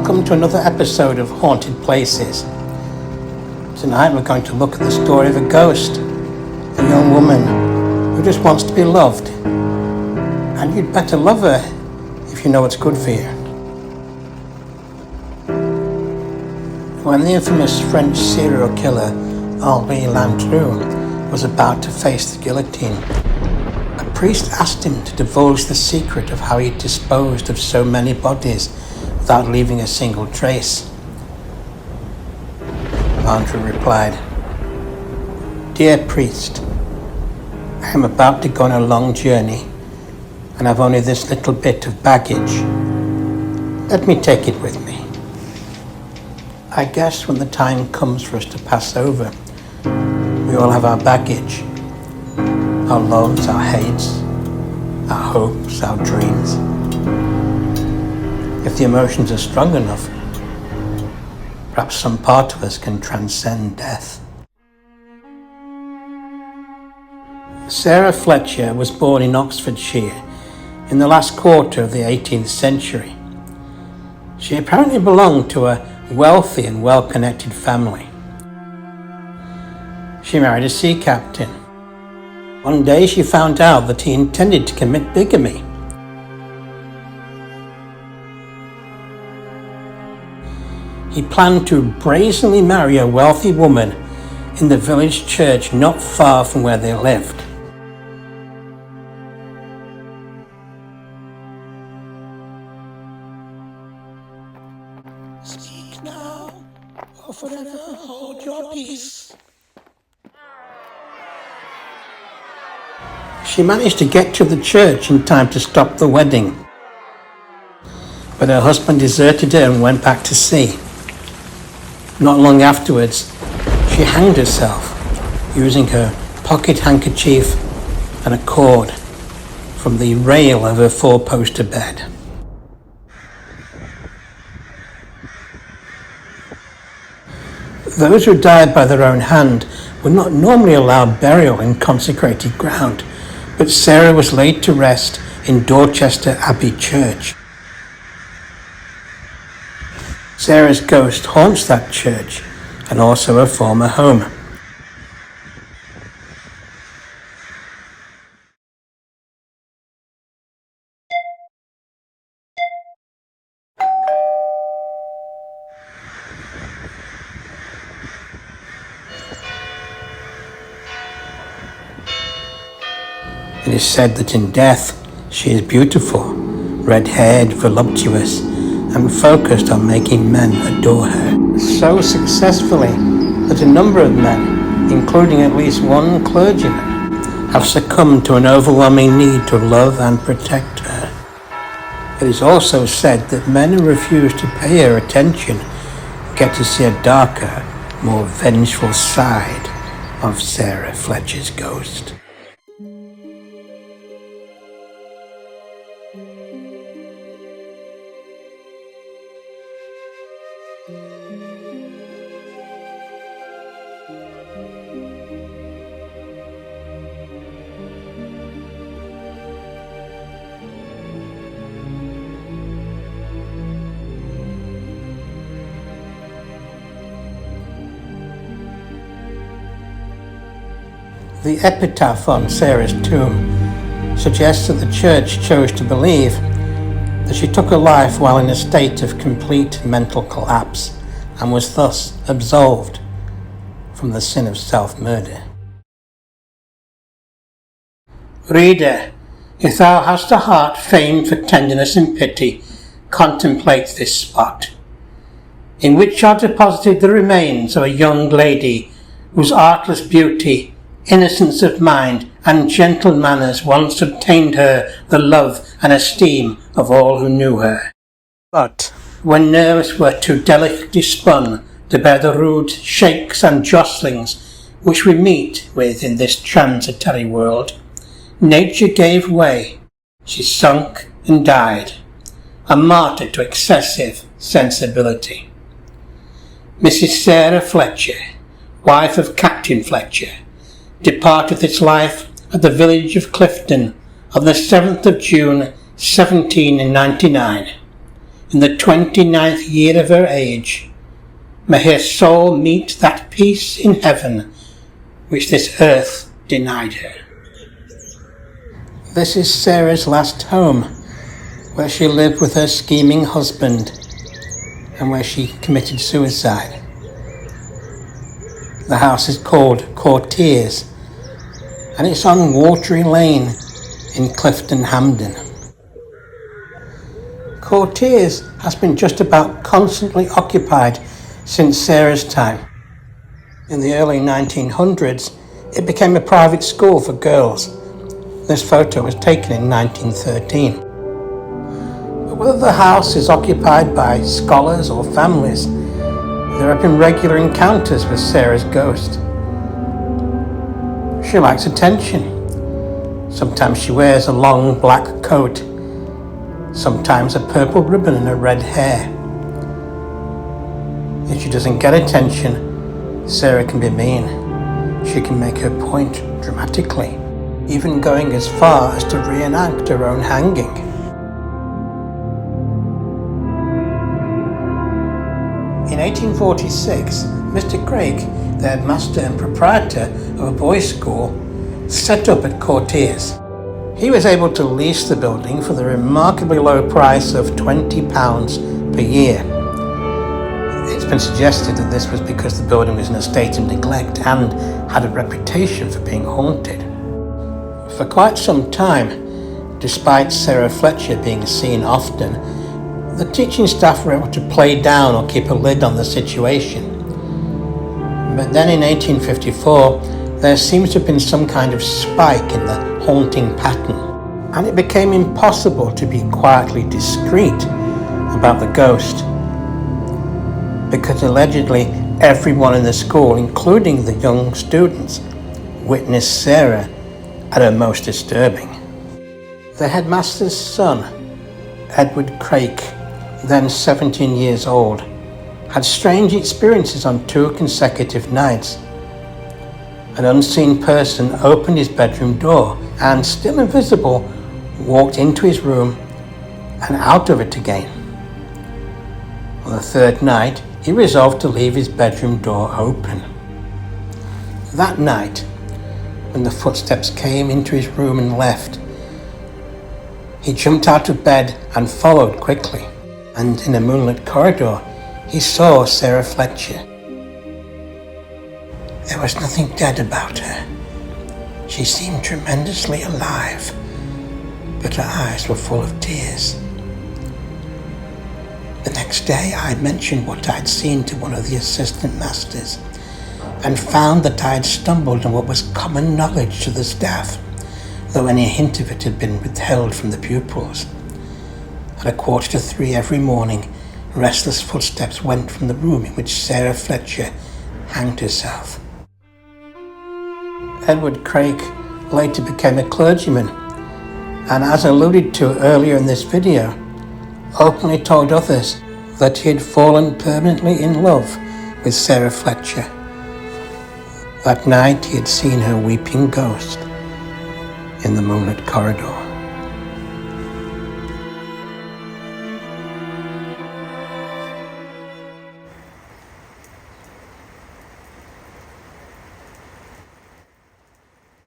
Welcome to another episode of Haunted Places. Tonight we're going to look at the story of a ghost, a young woman who just wants to be loved. And you'd better love her if you know what's good for you. When the infamous French serial killer Henri Landru was about to face the guillotine, a priest asked him to divulge the secret of how he disposed of so many bodies without leaving a single trace. Landru replied, "Dear priest, I am about to go on a long journey and have only this little bit of baggage. Let me take it with me. I guess when the time comes for us to pass over, we all have our baggage, our loves, our hates, our hopes, our dreams. If the emotions are strong enough, perhaps some part of us can transcend death." Sarah Fletcher was born in Oxfordshire in the last quarter of the 18th century. She apparently belonged to a wealthy and well-connected family. She married a sea captain. One day she found out that he intended to commit bigamy. He planned to brazenly marry a wealthy woman in the village church not far from where they lived. "Speak now, or forever hold your peace." She managed to get to the church in time to stop the wedding, but her husband deserted her and went back to sea. Not long afterwards, she hanged herself using her pocket handkerchief and a cord from the rail of her four-poster bed. Those who died by their own hand were not normally allowed burial in consecrated ground, but Sarah was laid to rest in Dorchester Abbey Church. Sarah's ghost haunts that church and also her former home. It is said that in death she is beautiful, red-haired, voluptuous, and focused on making men adore her. So successfully that a number of men, including at least one clergyman, have succumbed to an overwhelming need to love and protect her. It is also said that men who refuse to pay her attention get to see a darker, more vengeful side of Sarah Fletcher's ghost. The epitaph on Sarah's tomb suggests that the church chose to believe that she took her life while in a state of complete mental collapse and was thus absolved from the sin of self-murder. Reader, if thou hast a heart famed for tenderness and pity, contemplate this spot, in which are deposited the remains of a young lady whose artless beauty, innocence of mind, and gentle manners once obtained her the love and esteem of all who knew her. But when nerves were too delicately spun to bear the rude shakes and jostlings which we meet with in this transitory world, nature gave way. She sunk and died, a martyr to excessive sensibility. Mrs. Sarah Fletcher, wife of Captain Fletcher, departed this life at the village of Clifton on the 7th of June 1799, in the 29th year of her age. May her soul meet that peace in heaven which this earth denied her. This is Sarah's last home, where she lived with her scheming husband and where she committed suicide. The house is called Courtiers, and it's on Watery Lane in Clifton Hampden. Courtiers has been just about constantly occupied since Sarah's time. In the early 1900s, it became a private school for girls. This photo was taken in 1913. But whether the house is occupied by scholars or families, there have been regular encounters with Sarah's ghost. She likes attention. Sometimes she wears a long black coat, sometimes a purple ribbon in her red hair. If she doesn't get attention, Sarah can be mean. She can make her point dramatically, even going as far as to reenact her own hanging. In 1846, Mr. Craig, the headmaster and proprietor of a boys' school, set up at Courtiers. He was able to lease the building for the remarkably low price of £20 per year. It's been suggested that this was because the building was in a state of neglect and had a reputation for being haunted. For quite some time, despite Sarah Fletcher being seen often, the teaching staff were able to play down or keep a lid on the situation. But then in 1854, there seems to have been some kind of spike in the haunting pattern, and it became impossible to be quietly discreet about the ghost, because allegedly everyone in the school, including the young students, witnessed Sarah at her most disturbing. The headmaster's son, Edward Craik, then 17 years old, had strange experiences on 2 consecutive nights. An unseen person opened his bedroom door and, still invisible, walked into his room and out of it again. On the 3rd night, he resolved to leave his bedroom door open. That night, when the footsteps came into his room and left, he jumped out of bed and followed quickly, and in a moonlit corridor, he saw Sarah Fletcher. There was nothing dead about her. She seemed tremendously alive, but her eyes were full of tears. The next day, I mentioned what I had seen to one of the assistant masters, and found that I had stumbled on what was common knowledge to the staff, though any hint of it had been withheld from the pupils. At 2:45 every morning, restless footsteps went from the room in which Sarah Fletcher hanged herself. Edward Craik later became a clergyman, and as alluded to earlier in this video, openly told others that he had fallen permanently in love with Sarah Fletcher. That night he had seen her weeping ghost in the moonlit corridor.